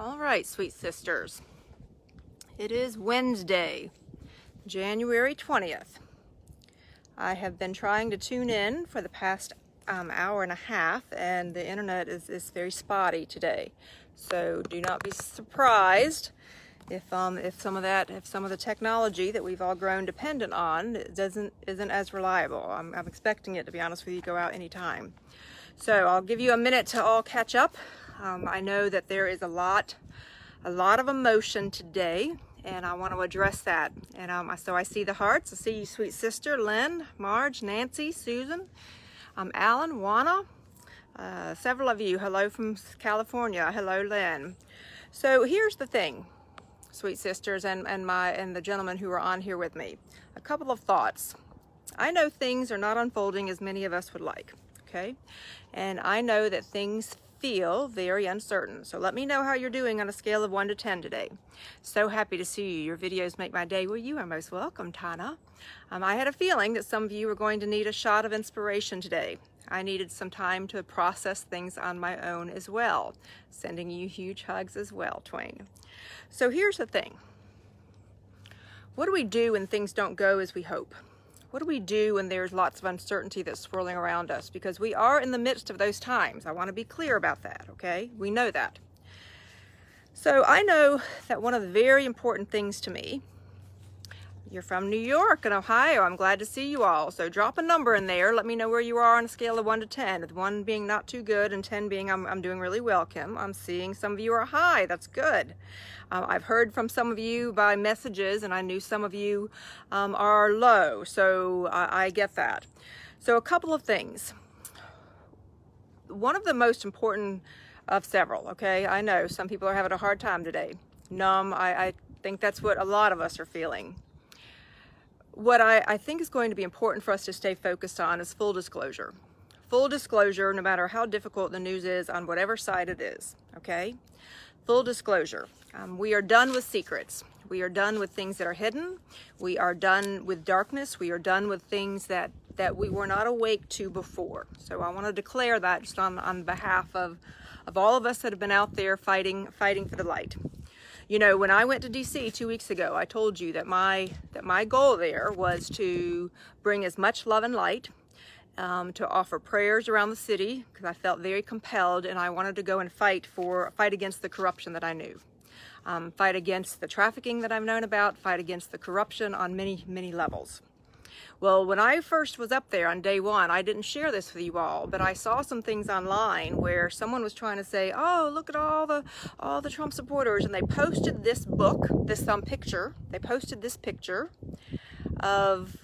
All right, sweet sisters. It is Wednesday, January 20th. I have been trying to tune in for the past hour and a half, and the internet is very spotty today. So do not be surprised if some of the technology that we've all grown dependent on isn't as reliable. I'm expecting it, to be honest with you, to go out anytime. So I'll give you a minute to all catch up. I know that there is a lot of emotion today, and I want to address that. And so I see the hearts. I see you, sweet sister, Lynn, Marge, Nancy, Susan, Alan, Juana, several of you. Hello from California. Hello, Lynn. So here's the thing, sweet sisters, and the gentlemen who are on here with me. A couple of thoughts. I know things are not unfolding as many of us would like. Okay, and I know that things feel very uncertain. So let me know how you're doing on a scale of 1 to 10 today. So happy to see you. Your videos make my day. Well, you are most welcome, Tana. I had a feeling that some of you were going to need a shot of inspiration today. I needed some time to process things on my own as well. Sending you huge hugs as well, Twain. So here's the thing. What do we do when things don't go as we hope? What do we do when there's lots of uncertainty that's swirling around us? Because we are in the midst of those times. I want to be clear about that, okay? We know that. So I know that one of the very important things to me, you're from New York and Ohio. I'm glad to see you all. So drop a number in there. Let me know where you are on a scale of 1 to 10. 1 being not too good and 10 being I'm doing really well, Kim. I'm seeing some of you are high. That's good. I've heard from some of you by messages, and I knew some of you are low. So I get that. So a couple of things. One of the most important of several, okay? I know some people are having a hard time today. Numb. I think that's what a lot of us are feeling. What I think is going to be important for us to stay focused on is full disclosure. Full disclosure, no matter how difficult the news is on whatever side it is, okay? Full disclosure. We are done with secrets. We are done with things that are hidden. We are done with darkness. We are done with things that we were not awake to before. So I want to declare that just on behalf of all of us that have been out there fighting for the light. You know, when I went to DC 2 weeks ago, I told you that my goal there was to bring as much love and light, to offer prayers around the city, because I felt very compelled, and I wanted to go and fight against the corruption that I knew, fight against the trafficking that I've known about, fight against the corruption on many levels. Well, when I first was up there on day one, I didn't share this with you all, but I saw some things online where someone was trying to say, oh, look at all the Trump supporters, and they posted this picture. They posted this picture of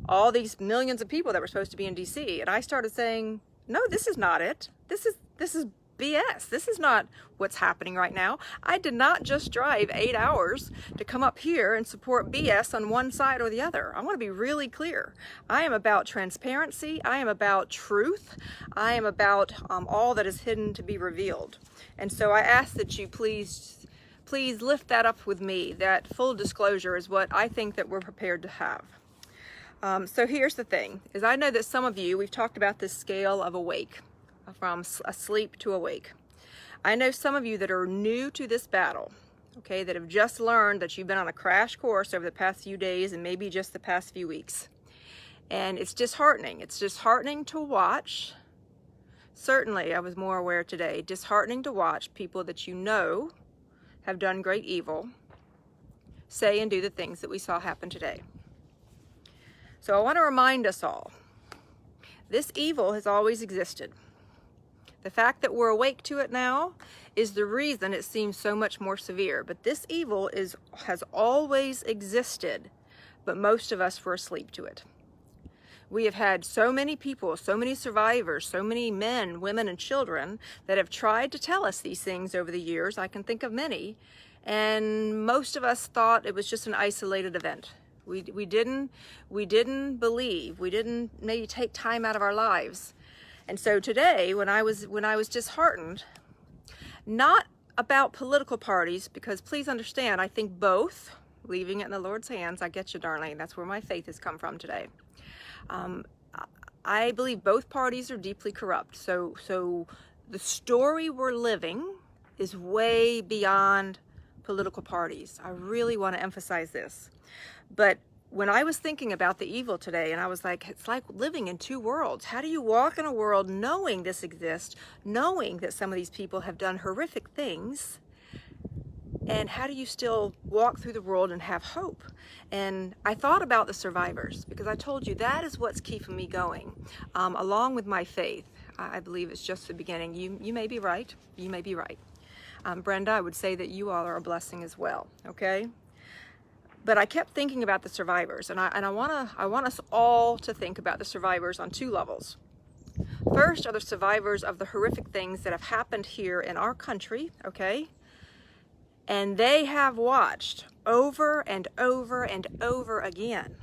all these millions of people that were supposed to be in DC, and I started saying, no, this is not it. This is BS. This is not what's happening right now. I did not just drive 8 hours to come up here and support BS on one side or the other. I want to be really clear. I am about transparency. I am about truth. I am about all that is hidden to be revealed. And so I ask that you please lift that up with me. That full disclosure is what I think that we're prepared to have. So here's the thing, is I know that some of you, we've talked about this scale of awake, from asleep to awake. I know some of you that are new to this battle, okay, that have just learned that you've been on a crash course over the past few days and maybe just the past few weeks. And it's disheartening. It's disheartening to watch. Certainly, I was more aware today, disheartening to watch people that you know have done great evil say and do the things that we saw happen today. So I want to remind us all, this evil has always existed. The fact that we're awake to it now is the reason it seems so much more severe. But this evil has always existed, but most of us were asleep to it. We have had so many people, so many survivors, so many men, women, and children that have tried to tell us these things over the years. I can think of many, and most of us thought it was just an isolated event. We didn't believe. We didn't maybe take time out of our lives. And so today, when I was disheartened, not about political parties, because please understand, I think both, leaving it in the Lord's hands, I get you, darling, that's where my faith has come from today. I believe both parties are deeply corrupt. So the story we're living is way beyond political parties. I really want to emphasize this. But when I was thinking about the evil today, and I was like, it's like living in two worlds. How do you walk in a world knowing this exists, knowing that some of these people have done horrific things, and how do you still walk through the world and have hope? And I thought about the survivors, because I told you that is what's keeping me going, along with my faith. I believe it's just the beginning. You may be right. You may be right. Brenda, I would say that you all are a blessing as well, okay? But I kept thinking about the survivors, and I want us all to think about the survivors on two levels. First are the survivors of the horrific things that have happened here in our country, okay? And they have watched over and over and over again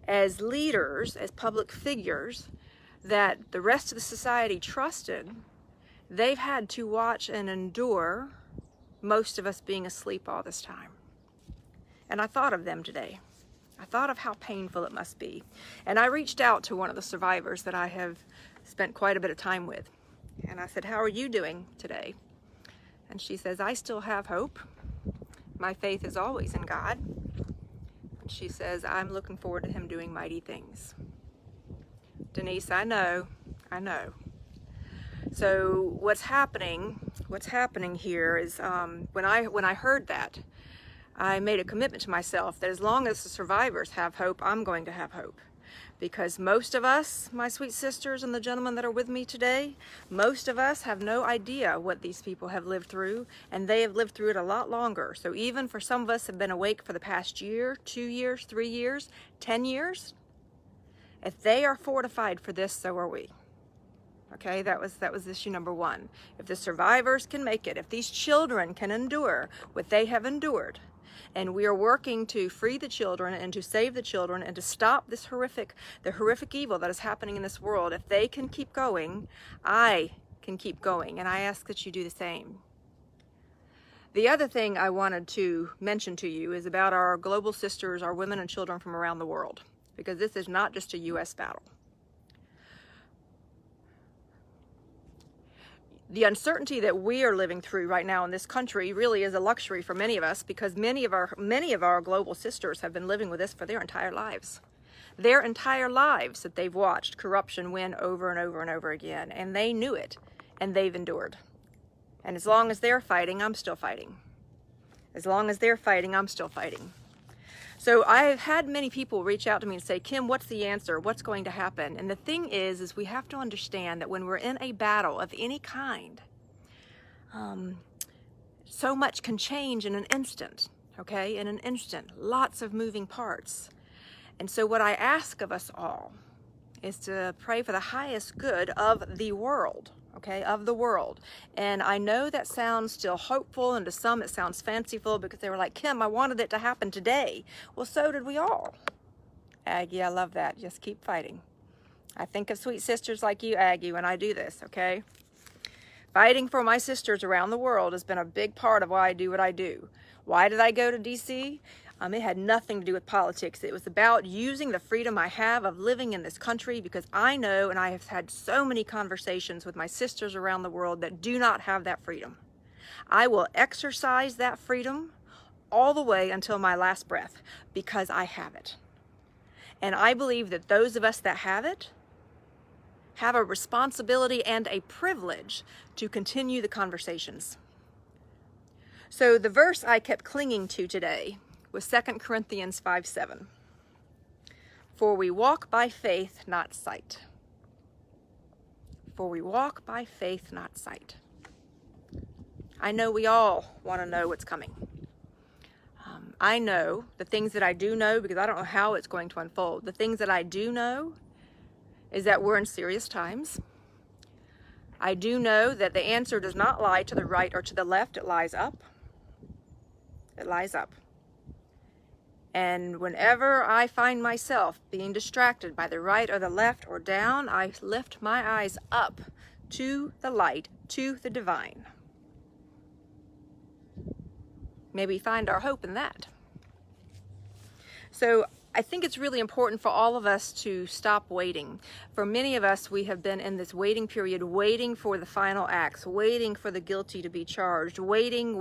as leaders, as public figures that the rest of the society trusted. They've had to watch and endure most of us being asleep all this time. And I thought of them today. I thought of how painful it must be. And I reached out to one of the survivors that I have spent quite a bit of time with. And I said, how are you doing today? And she says, I still have hope. My faith is always in God. And she says, I'm looking forward to him doing mighty things. Denise, I know. So what's happening here is when I heard that, I made a commitment to myself that as long as the survivors have hope, I'm going to have hope. Because most of us, my sweet sisters and the gentlemen that are with me today, most of us have no idea what these people have lived through, and they have lived through it a lot longer. So even for some of us have been awake for the past year, 2 years, 3 years, 10 years, if they are fortified for this, so are we. Okay, that was issue number one. If the survivors can make it, if these children can endure what they have endured, and we are working to free the children and to save the children and to stop the horrific evil that is happening in this world, if they can keep going, I can keep going, and I ask that you do the same. The other thing I wanted to mention to you is about our global sisters, our women and children from around the world, because this is not just a U.S. battle. The uncertainty that we are living through right now in this country really is a luxury for many of us, because many of our global sisters have been living with this for their entire lives. Their entire lives that they've watched corruption win over and over and over again, and they knew it, and they've endured. And as long as they're fighting, I'm still fighting. As long as they're fighting, I'm still fighting. So I've had many people reach out to me and say, Kim, what's the answer? What's going to happen? And the thing is we have to understand that when we're in a battle of any kind, so much can change in an instant, okay? In an instant, lots of moving parts. And so what I ask of us all is to pray for the highest good of the world, okay, of the world. And I know that sounds still hopeful, and to some it sounds fanciful, because they were like, Kim, I wanted it to happen today. Well, so did we all. Aggie, I love that. Just keep fighting. I think of sweet sisters like you, Aggie, when I do this, okay? Fighting for my sisters around the world has been a big part of why I do what I do. Why did I go to D.C.? It had nothing to do with politics. It was about using the freedom I have of living in this country, because I know, and I have had so many conversations with my sisters around the world that do not have that freedom. I will exercise that freedom all the way until my last breath, because I have it. And I believe that those of us that have it have a responsibility and a privilege to continue the conversations. So the verse I kept clinging to today was 2 Corinthians 5:7. For we walk by faith, not sight. For we walk by faith, not sight. I know we all want to know what's coming. I know the things that I do know, because I don't know how it's going to unfold. The things that I do know is that we're in serious times. I do know that the answer does not lie to the right or to the left. It lies up. It lies up. And whenever I find myself being distracted by the right or the left or down, I lift my eyes up to the light, to the divine. May we find our hope in that. So I think it's really important for all of us to stop waiting. For many of us, we have been in this waiting period, waiting for the final acts, waiting for the guilty to be charged, waiting.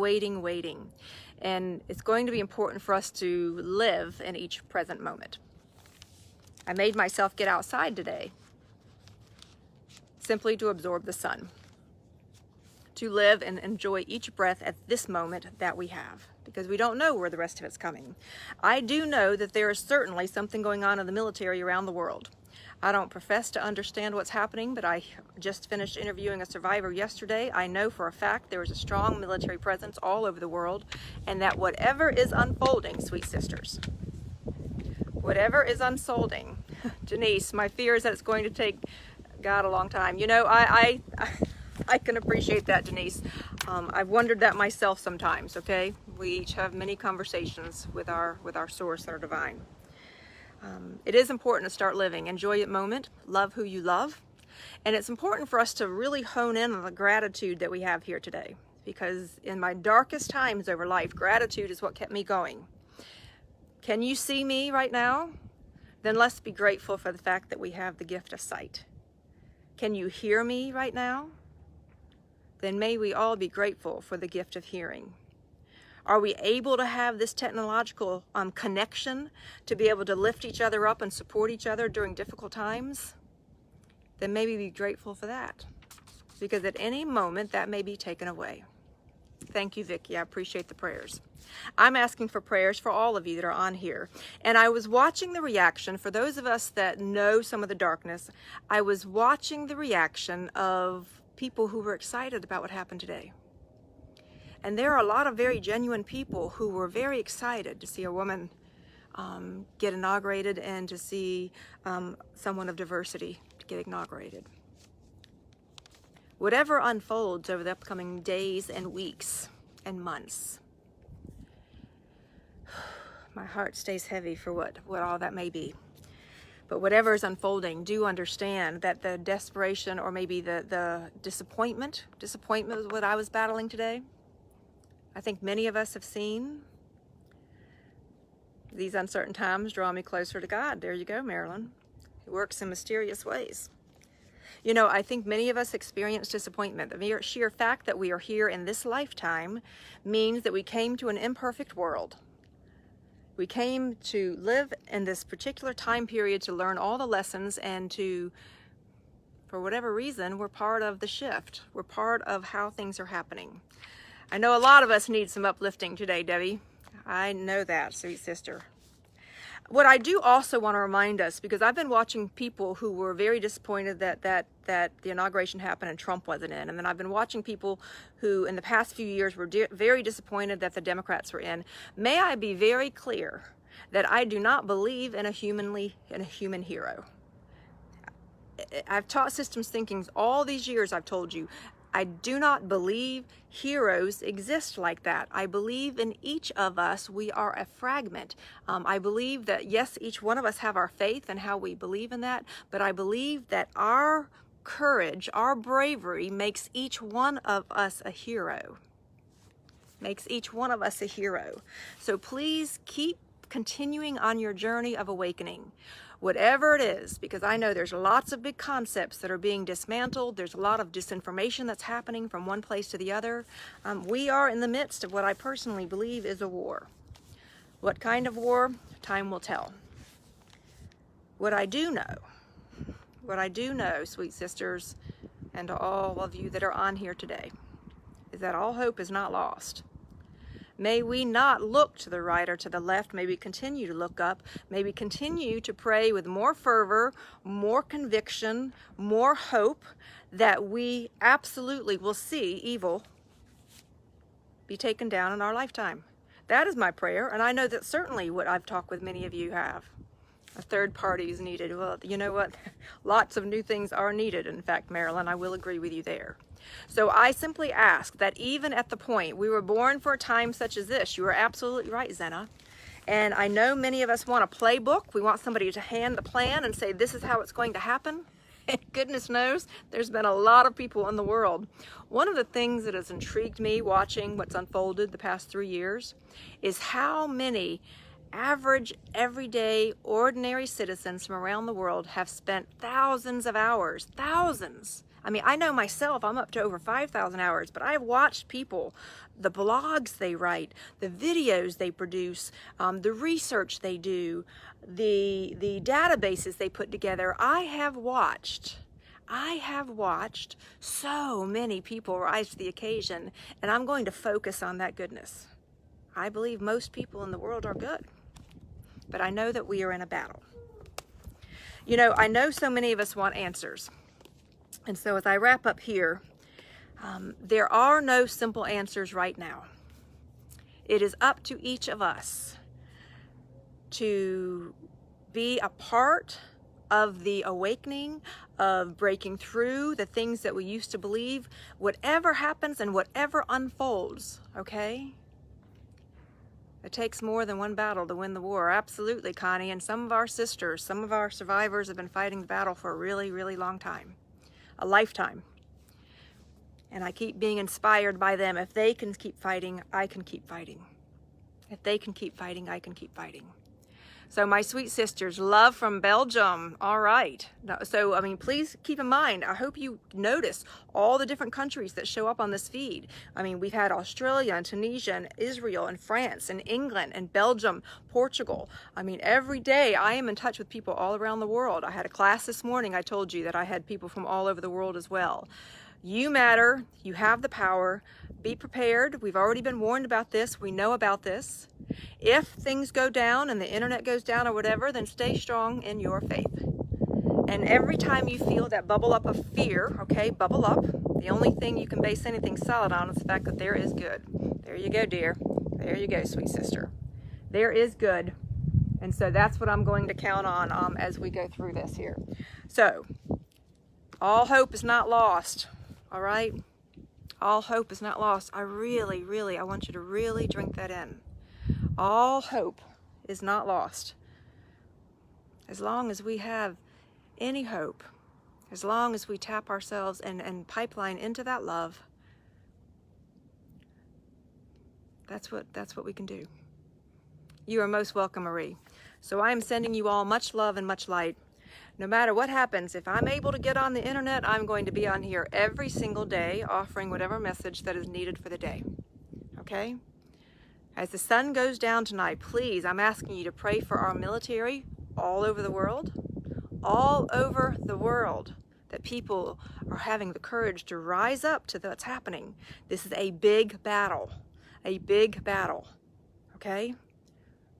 And it's going to be important for us to live in each present moment. I made myself get outside today simply to absorb the sun, to live and enjoy each breath at this moment that we have, because we don't know where the rest of it's coming. I do know that there is certainly something going on in the military around the world. I don't profess to understand what's happening, but I just finished interviewing a survivor yesterday. I know for a fact there is a strong military presence all over the world, and that whatever is unfolding, sweet sisters, whatever is unfolding, Denise, my fear is that it's going to take God a long time. You know, I can appreciate that, Denise. I've wondered that myself sometimes, okay? We each have many conversations with our source, our divine. It is important to start living. Enjoy the moment. Love who you love. And it's important for us to really hone in on the gratitude that we have here today. Because in my darkest times over life, gratitude is what kept me going. Can you see me right now? Then let's be grateful for the fact that we have the gift of sight. Can you hear me right now? Then may we all be grateful for the gift of hearing. Are we able to have this technological connection to be able to lift each other up and support each other during difficult times? Then maybe be grateful for that, because at any moment that may be taken away. Thank you, Vicki. I appreciate the prayers. I'm asking for prayers for all of you that are on here. And I was watching the reaction, for those of us that know some of the darkness, I was watching the reaction of people who were excited about what happened today. And there are a lot of very genuine people who were very excited to see a woman get inaugurated and to see someone of diversity get inaugurated. Whatever unfolds over the upcoming days and weeks and months, my heart stays heavy for what all that may be. But whatever is unfolding, do understand that the desperation, or maybe the disappointment is what I was battling today. I think many of us have seen. These uncertain times draw me closer to God. There you go, Marilyn. He works in mysterious ways. You know, I think many of us experience disappointment. The mere sheer fact that we are here in this lifetime means that we came to an imperfect world. We came to live in this particular time period to learn all the lessons, and to, for whatever reason, we're part of the shift. We're part of how things are happening. I know a lot of us need some uplifting today, Debbie. I know that, sweet sister. What I do also want to remind us, because I've been watching people who were very disappointed that the inauguration happened and Trump wasn't in. And then I've been watching people who in the past few years were very disappointed that the Democrats were in. May I be very clear that I do not believe in a human hero. I've taught systems thinking all these years. I've told you, I do not believe heroes exist like that. I believe in each of us, we are a fragment. I believe that, yes, each one of us have our faith and how we believe in that, but I believe that our courage, our bravery makes each one of us a hero. Makes each one of us a hero. So please keep continuing on your journey of awakening. Whatever it is, because I know there's lots of big concepts that are being dismantled. There's a lot of disinformation that's happening from one place to the other. We are in the midst of what I personally believe is a war. What kind of war? Time will tell. What I do know, sweet sisters, and to all of you that are on here today, is that all hope is not lost. May we not look to the right or to the left. May we continue to look up. May we continue to pray with more fervor, more conviction, more hope, that we absolutely will see evil be taken down in our lifetime. That is my prayer, and I know that certainly what I've talked with many of you have. A third party is needed. Well, you know what? Lots of new things are needed. In fact, Marilyn, I will agree with you there. So I simply ask that even at the point we were born for a time such as this, you are absolutely right, Zena. And I know many of us want a playbook. We want somebody to hand the plan and say, this is how it's going to happen. And goodness knows, there's been a lot of people in the world. One of the things that has intrigued me watching what's unfolded the past 3 years is how many Average, everyday, ordinary citizens from around the world have spent thousands of hours, thousands. I mean, I know myself, I'm up to over 5,000 hours, but I've watched people, the blogs they write, the videos they produce, the research they do, the databases they put together. I have watched so many people rise to the occasion, and I'm going to focus on that goodness. I believe most people in the world are good, but I know that we are in a battle. You know, I know so many of us want answers. And so as I wrap up here, there are no simple answers right now. It is up to each of us to be a part of the awakening, of breaking through the things that we used to believe, whatever happens and whatever unfolds, okay? It takes more than one battle to win the war. Absolutely, Connie. And some of our sisters, some of our survivors have been fighting the battle for a really, really long time. A lifetime. And I keep being inspired by them. If they can keep fighting, I can keep fighting. If they can keep fighting, I can keep fighting. So my sweet sisters, love from Belgium. All right. So, I mean, please keep in mind, I hope you notice all the different countries that show up on this feed. I mean, we've had Australia and Tunisia and Israel and France and England and Belgium, Portugal. I mean, every day I am in touch with people all around the world. I had a class this morning. I told you that I had people from all over the world as well. You matter. You have the power. Be prepared. We've already been warned about this. We know about this. If things go down and the internet goes down or whatever, then stay strong in your faith. And every time you feel that bubble up of fear, okay, bubble up. The only thing you can base anything solid on is the fact that there is good. There you go, dear. There you go, sweet sister. There is good. And so that's what I'm going to count on as we go through this here. So, all hope is not lost. All right? All hope is not lost. I want you to really drink that in. All hope is not lost. As long as we have any hope, as long as we tap ourselves and pipeline into that love, that's what we can do. You are most welcome, Marie. So I am sending you all much love and much light. No matter what happens, if I'm able to get on the internet, I'm going to be on here every single day offering whatever message that is needed for the day. Okay? As the sun goes down tonight, please, I'm asking you to pray for our military all over the world. All over the world. That people are having the courage to rise up to what's happening. This is a big battle. A big battle. Okay?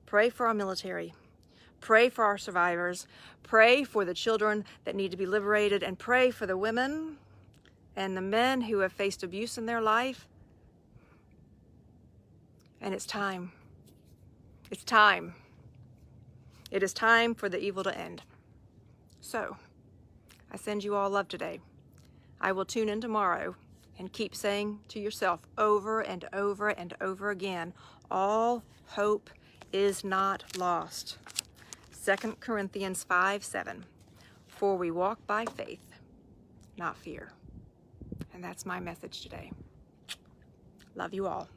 Pray for our military. Pray for our survivors. Pray for the children that need to be liberated, and pray for the women and the men who have faced abuse in their life. And it's time. It's time. It is time for the evil to end. So, I send you all love today. I will tune in tomorrow and keep saying to yourself over and over and over again, all hope is not lost. 2 Corinthians 5:7. For we walk by faith, not fear. And that's my message today. Love you all.